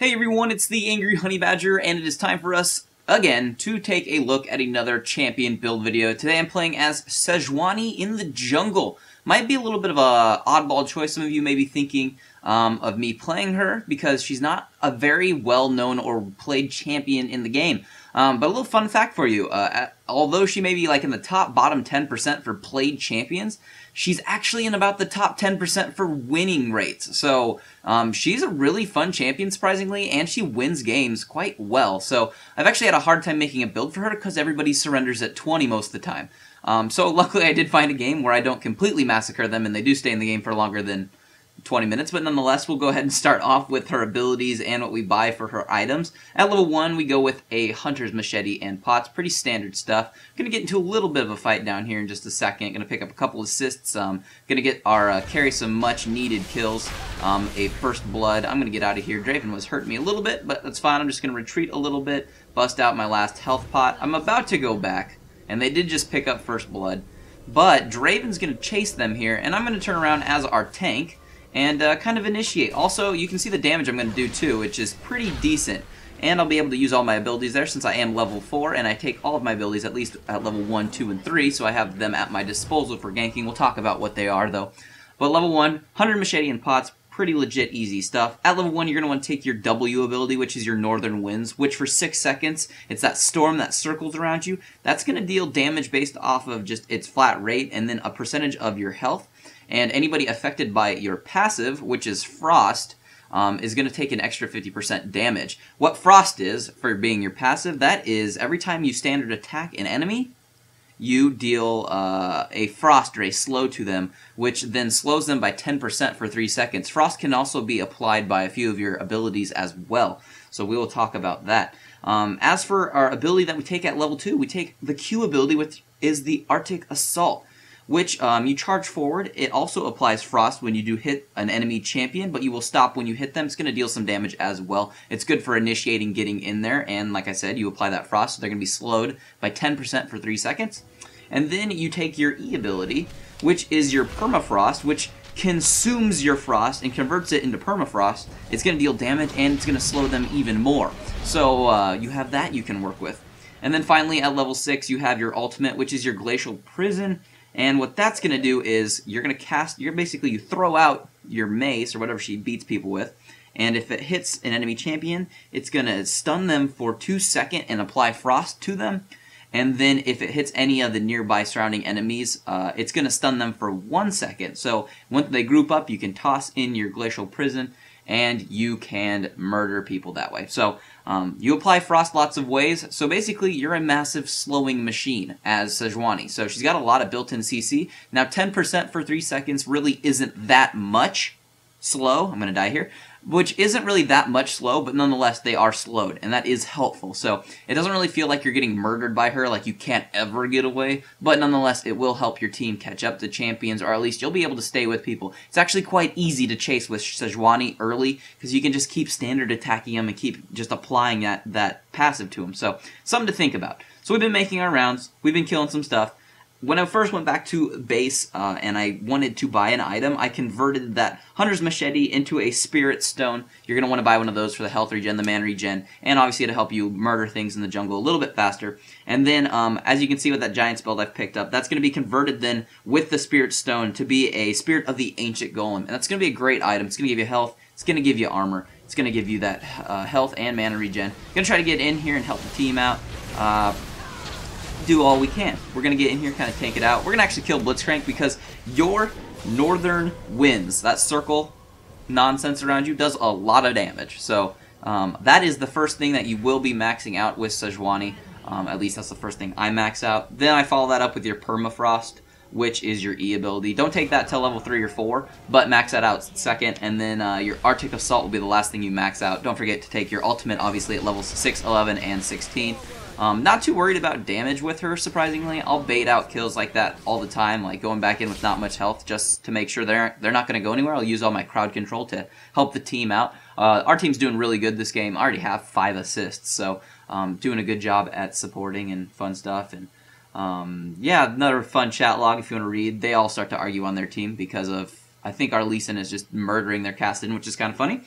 Hey everyone, it's the TheAngryHoneyBadger, and it is time for us, again, to take a look at another champion build video. Today I'm playing as Sejuani in the jungle. Might be a little bit of a oddball choice. Some of you may be thinking of me playing her, because she's not a very well-known or played champion in the game. But a little fun fact for you, although she may be like in the bottom 10% for played champions, she's actually in about the top 10% for winning rates. So she's a really fun champion, surprisingly, and she wins games quite well. So I've actually had a hard time making a build for her because everybody surrenders at 20 most of the time. So luckily I did find a game where I don't completely massacre them and they do stay in the game for longer than 20 minutes, but nonetheless, we'll go ahead and start off with her abilities and what we buy for her items. At level 1, we go with a Hunter's Machete and Pots, pretty standard stuff. I'm going to get into a little bit of a fight down here in just a second. Going to pick up a couple assists. Going to get our carry some much needed kills. A first blood. I'm going to get out of here. Draven was hurting me a little bit, but that's fine. I'm just going to retreat a little bit, bust out my last health pot. I'm about to go back, and they did just pick up first blood, but Draven's going to chase them here, and I'm going to turn around as our tank and kind of initiate. Also, you can see the damage I'm going to do too, which is pretty decent. And I'll be able to use all my abilities there since I am level 4, and I take all of my abilities at least at level 1, 2, and 3, so I have them at my disposal for ganking. We'll talk about what they are, though. But level 1, 100 Machete and Pots, pretty legit easy stuff. At level 1, you're going to want to take your W ability, which is your Northern Winds, which for 6 seconds, it's that storm that circles around you. That's going to deal damage based off of just its flat rate, and then a percentage of your health. And anybody affected by your passive, which is Frost, is going to take an extra 50% damage. What Frost is, for being your passive, that is every time you standard attack an enemy, you deal a Frost or a slow to them, which then slows them by 10% for 3 seconds. Frost can also be applied by a few of your abilities as well, so we will talk about that. As for our ability that we take at level 2, we take the Q ability, which is the Arctic Assault, which you charge forward. It also applies Frost when you do hit an enemy champion, but you will stop when you hit them. It's going to deal some damage as well. It's good for initiating, getting in there, and like I said, you apply that Frost, so they're going to be slowed by 10% for 3 seconds. And then you take your E ability, which is your Permafrost, which consumes your Frost and converts it into Permafrost. It's going to deal damage, and it's going to slow them even more. So you have that you can work with. And then finally, at level 6, you have your ultimate, which is your Glacial Prison. And what that's going to do is you're going to cast, you throw out your mace or whatever she beats people with, and if it hits an enemy champion, it's going to stun them for 2 seconds and apply Frost to them. And then if it hits any of the nearby surrounding enemies, it's going to stun them for 1 second. So once they group up, you can toss in your Glacial Prison, and you can murder people that way. So you apply Frost lots of ways. So basically, you're a massive slowing machine as Sejuani. So she's got a lot of built-in CC. Now, 10% for 3 seconds really isn't that much slow. I'm going to die here. Which isn't really that much slow, but nonetheless, they are slowed, and that is helpful. So it doesn't really feel like you're getting murdered by her, like you can't ever get away, but nonetheless, it will help your team catch up to champions, or at least you'll be able to stay with people. It's actually quite easy to chase with Sejuani early, because you can just keep standard attacking them and keep just applying that passive to them. So, something to think about. So we've been making our rounds, we've been killing some stuff. When I first went back to base and I wanted to buy an item, I converted that Hunter's Machete into a Spirit Stone. You're going to want to buy one of those for the health regen, the mana regen, and obviously to help you murder things in the jungle a little bit faster. And then, as you can see with that giant spell I've picked up, that's going to be converted then with the Spirit Stone to be a Spirit of the Ancient Golem. And that's going to be a great item. It's going to give you health. It's going to give you armor. It's going to give you that health and mana regen. Going to try to get in here and help the team out. Do all we can. We're going to get in here, kind of tank it out. We're going to actually kill Blitzcrank because your Northern Winds, that circle nonsense around you, does a lot of damage. So that is the first thing that you will be maxing out with Sejuani. At least that's the first thing I max out. Then I follow that up with your Permafrost, which is your E ability. Don't take that till level 3 or 4, but max that out second, and then your Arctic Assault will be the last thing you max out. Don't forget to take your ultimate, obviously, at levels 6, 11, and 16. Not too worried about damage with her, surprisingly. I'll bait out kills like that all the time, like going back in with not much health just to make sure they're not going to go anywhere. I'll use all my crowd control to help the team out. Our team's doing really good this game. I already have 5 assists, so doing a good job at supporting and fun stuff. And yeah, another fun chat log if you want to read. They all start to argue on their team because of, I think our Lee Sin is just murdering their Caston, which is kind of funny.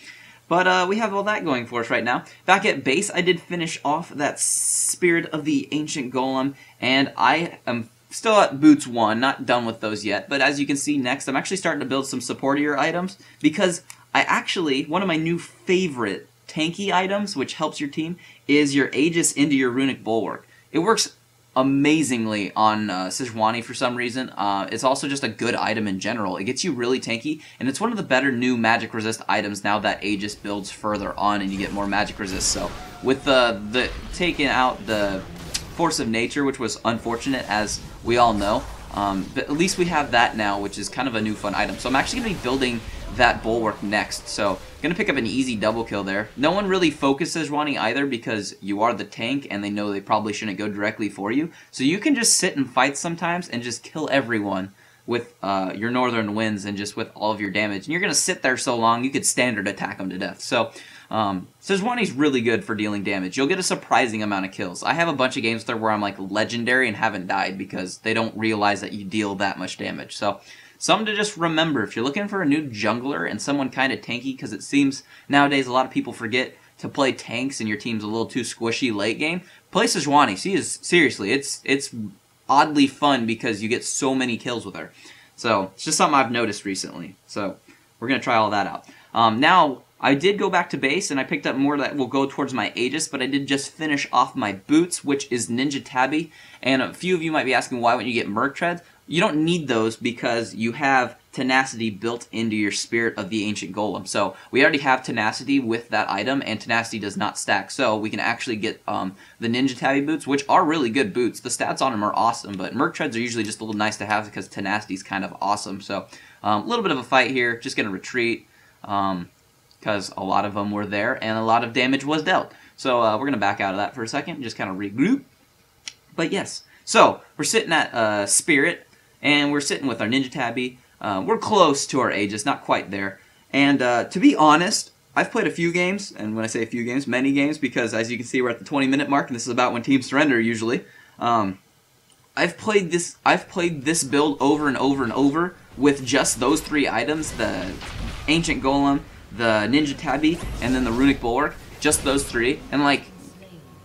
But we have all that going for us right now. Back at base, I did finish off that Spirit of the Ancient Golem, and I am still at boots 1, not done with those yet. But as you can see next, I'm actually starting to build some supportier items, because one of my new favorite tanky items, which helps your team, is your Aegis into your Runic Bulwark. It works amazingly on Sejuani for some reason. It's also just a good item in general. It gets you really tanky, and it's one of the better new magic resist items now that Aegis builds further on and you get more magic resist. So with the taking out the Force of Nature, which was unfortunate as we all know, but at least we have that now, which is kind of a new fun item. So I'm actually going to be building that Bulwark next. So going to pick up an easy double kill there. No one really focuses Sejuani either because you are the tank and they know they probably shouldn't go directly for you. So you can just sit and fight sometimes and just kill everyone with your Northern Winds and just with all of your damage. And you're going to sit there so long you could standard attack them to death. So Sejuani's really good for dealing damage. You'll get a surprising amount of kills. I have a bunch of games there where I'm like legendary and haven't died because they don't realize that you deal that much damage. So something to just remember if you're looking for a new jungler and someone kind of tanky, because it seems nowadays a lot of people forget to play tanks and your team's a little too squishy late game. Play Sejuani. Seriously, it's oddly fun because you get so many kills with her. So it's just something I've noticed recently. So we're gonna try all that out. Now I did go back to base and I picked up more that will go towards my Aegis, but I did just finish off my boots, which is Ninja Tabby. And a few of you might be asking why wouldn't you get Merc Treads? You don't need those because you have Tenacity built into your Spirit of the Ancient Golem. So we already have Tenacity with that item, and Tenacity does not stack. So we can actually get the Ninja Tabby boots, which are really good boots. The stats on them are awesome, but Merc Treads are usually just a little nice to have because Tenacity is kind of awesome. So a little bit of a fight here. Just going to retreat because a lot of them were there and a lot of damage was dealt. So we're going to back out of that for a second and just kind of regroup. But yes, so we're sitting at Spirit. And we're sitting with our Ninja Tabby. We're close to our Aegis, not quite there. And to be honest, I've played a few games, and when I say a few games, many games, because as you can see, we're at the 20-minute mark, and this is about when teams surrender usually. I've played this build over and over and over with just those 3 items: the Ancient Golem, the Ninja Tabby, and then the Runic Bulwark. Just those 3, and like,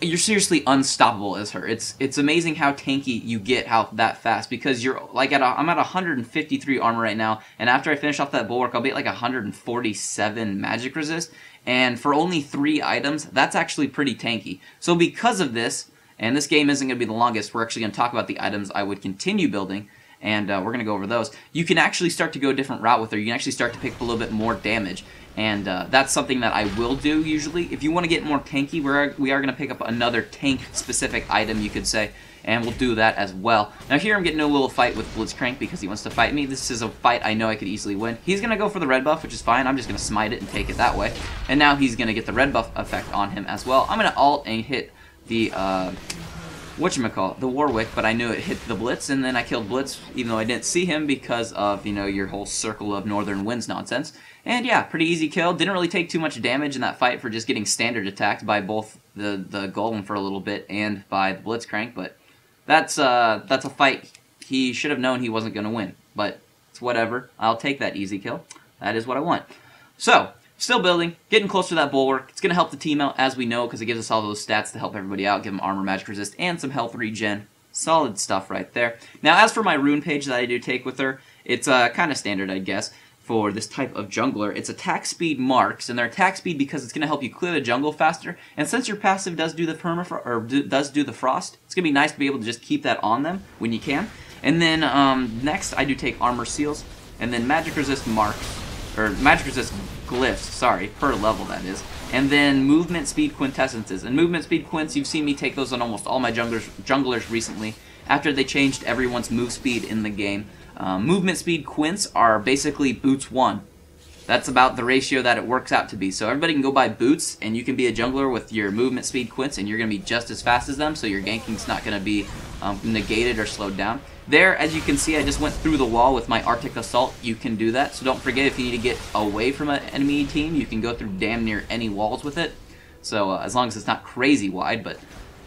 you're seriously unstoppable as her. It's amazing how tanky you get that fast, because you're like I'm at 153 armor right now, and after I finish off that Bulwark, I'll be at like 147 magic resist, and for only 3 items, that's actually pretty tanky. So because of this, and this game isn't going to be the longest, we're actually going to talk about the items I would continue building, and we're going to go over those. You can actually start to go a different route with her. You can actually start to pick up a little bit more damage. And that's something that I will do usually. If you want to get more tanky, we are going to pick up another tank-specific item, you could say, and we'll do that as well. Now here I'm getting a little fight with Blitzcrank because he wants to fight me. This is a fight I know I could easily win. He's going to go for the red buff, which is fine. I'm just going to smite it and take it that way. And now he's going to get the red buff effect on him as well. I'm going to ult and hit the whatchamacallit, the Warwick, but I knew it hit the Blitz, and then I killed Blitz, even though I didn't see him because of, you know, your whole circle of Northern Winds nonsense. And yeah, pretty easy kill. Didn't really take too much damage in that fight for just getting standard attacked by both the Golem for a little bit and by the Blitzcrank, but that's a fight he should have known he wasn't going to win, but it's whatever. I'll take that easy kill. That is what I want. So, still building, getting closer to that Bulwark. It's going to help the team out, as we know, because it gives us all those stats to help everybody out, give them armor, magic resist, and some health regen. Solid stuff right there. Now, as for my Rune Page that I do take with her, it's kind of standard, I guess, for this type of jungler. It's attack speed marks, and they're attack speed because it's going to help you clear the jungle faster. And since your passive does do the does do the frost, it's going to be nice to be able to just keep that on them when you can. And then next, I do take armor seals, and then magic resist marks, or magic resist glyphs, sorry, per level that is, and then movement speed quintessences. And movement speed quints, you've seen me take those on almost all my junglers recently, after they changed everyone's move speed in the game. Movement speed quints are basically boots 1. That's about the ratio that it works out to be. So everybody can go buy boots, and you can be a jungler with your movement speed quints, and you're going to be just as fast as them, so your ganking's not going to be negated or slowed down. There, as you can see, I just went through the wall with my Arctic Assault. You can do that, so don't forget, if you need to get away from an enemy team, you can go through damn near any walls with it. So as long as it's not crazy wide, but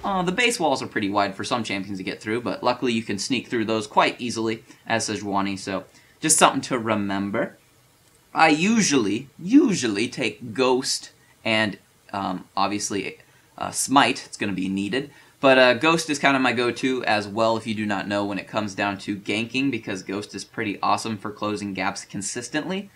the base walls are pretty wide for some champions to get through, but luckily you can sneak through those quite easily as Sejuani, so just something to remember. I usually take Ghost and obviously Smite. It's going to be needed. But Ghost is kind of my go-to as well if you do not know when it comes down to ganking, because Ghost is pretty awesome for closing gaps consistently.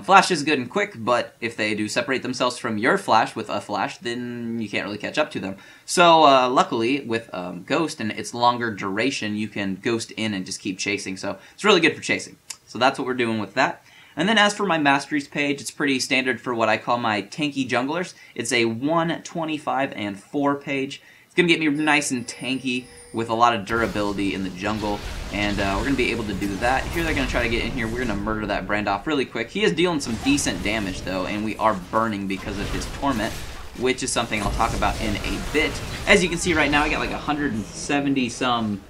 Flash is good and quick, but if they do separate themselves from your Flash with a Flash, then you can't really catch up to them. So luckily with Ghost and its longer duration, you can Ghost in and just keep chasing. So it's really good for chasing. So that's what we're doing with that. And then as for my Masteries page, it's pretty standard for what I call my tanky junglers. It's a 1, 25, and 4 page. It's going to get me nice and tanky with a lot of durability in the jungle, and we're going to be able to do that. Here they're going to try to get in here. We're going to murder that Brand off really quick. He is dealing some decent damage, though, and we are burning because of his Torment, which is something I'll talk about in a bit. As you can see right now, I got like 170-some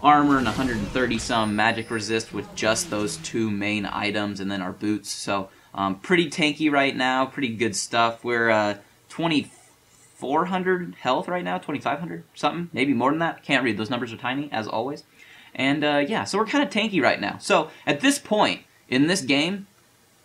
armor and 130-some magic resist with just those 2 main items, and then our boots. So pretty tanky right now, pretty good stuff. We're 2,400 health right now, 2,500 something, maybe more than that. Can't read, those numbers are tiny as always. And yeah, so we're kind of tanky right now. So at this point in this game,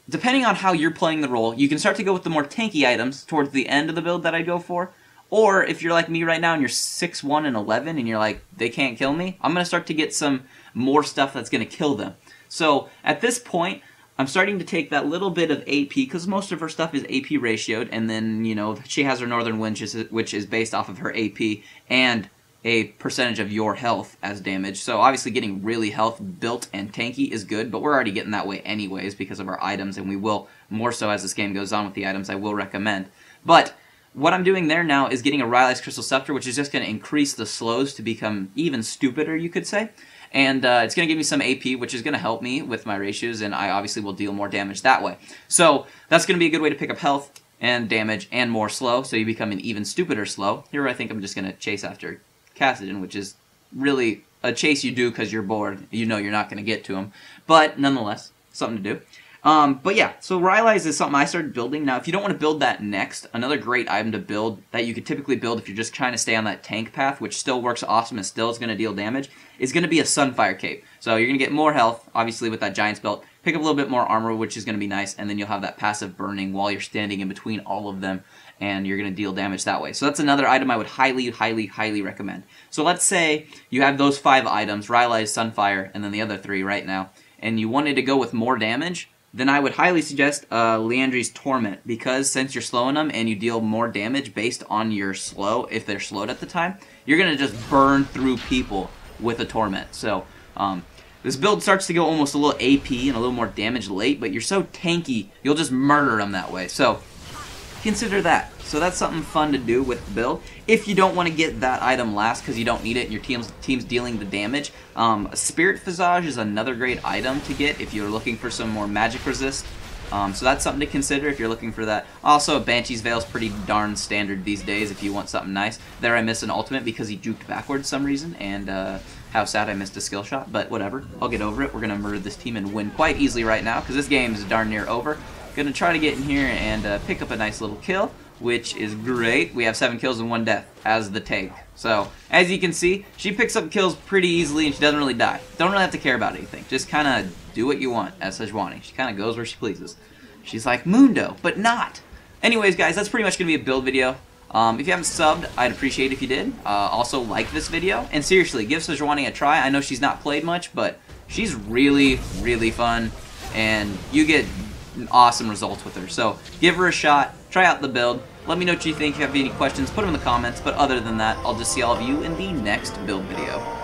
depending on how you're playing the role, you can start to go with the more tanky items towards the end of the build that I go for. Or if you're like me right now and you're 6'1 and 11 and you're like, they can't kill me, I'm going to start to get some more stuff that's going to kill them. So at this point, I'm starting to take that little bit of AP, because most of her stuff is AP ratioed, and then, you know, she has her Northern Wind, which is based off of her AP, and a percentage of your health as damage. So obviously getting really health built and tanky is good, but we're already getting that way anyways because of our items, and we will more so as this game goes on with the items I will recommend. But what I'm doing there now is getting a Rylai's Crystal Scepter, which is just going to increase the slows to become even stupider, you could say. And it's going to give me some AP, which is going to help me with my ratios, and I obviously will deal more damage that way. So that's going to be a good way to pick up health and damage and more slow, so you become an even stupider slow. Here I think I'm just going to chase after Kassadin, which is really a chase you do because you're bored. You know you're not going to get to him. But nonetheless, something to do. But yeah, so Rylai's is something I started building. Now, if you don't want to build that next, another great item to build that you could typically build if you're just trying to stay on that tank path, which still works awesome and still is going to deal damage, is going to be a Sunfire Cape. So you're going to get more health, obviously, with that Giant's Belt, pick up a little bit more armor, which is going to be nice, and then you'll have that passive burning while you're standing in between all of them, and you're going to deal damage that way. So that's another item I would highly, highly, highly recommend. So let's say you have those 5 items, Rylai's, Sunfire, and then the other 3 right now, and you wanted to go with more damage, then I would highly suggest Liandry's Torment, because since you're slowing them and you deal more damage based on your slow, if they're slowed at the time, you're going to just burn through people with a Torment. So this build starts to go almost a little AP and a little more damage late, but you're so tanky, you'll just murder them that way. So consider that. So that's something fun to do with the build. If you don't want to get that item last because you don't need it and your team's dealing the damage, Spirit Visage is another great item to get if you're looking for some more magic resist. So that's something to consider if you're looking for that. Also, Banshee's Veil is pretty darn standard these days if you want something nice. There I missed an ultimate because he juked backwards some reason, and how sad I missed a skill shot, but whatever. I'll get over it. We're going to murder this team and win quite easily right now because this game is darn near over. Going to try to get in here and pick up a nice little kill, which is great. We have 7 kills and 1 death as the tank. So, as you can see, she picks up kills pretty easily and she doesn't really die. Don't really have to care about anything. Just kind of do what you want as Sejuani. She kind of goes where she pleases. She's like Mundo, but not. Anyways, guys, that's pretty much going to be a build video. If you haven't subbed, I'd appreciate it if you did. Also, like this video. And seriously, give Sejuani a try. I know she's not played much, but she's really, really fun. And you get awesome results with her. So, give her a shot. Try out the build. Let me know what you think. If you have any questions, put them in the comments. But other than that, I'll just see all of you in the next build video.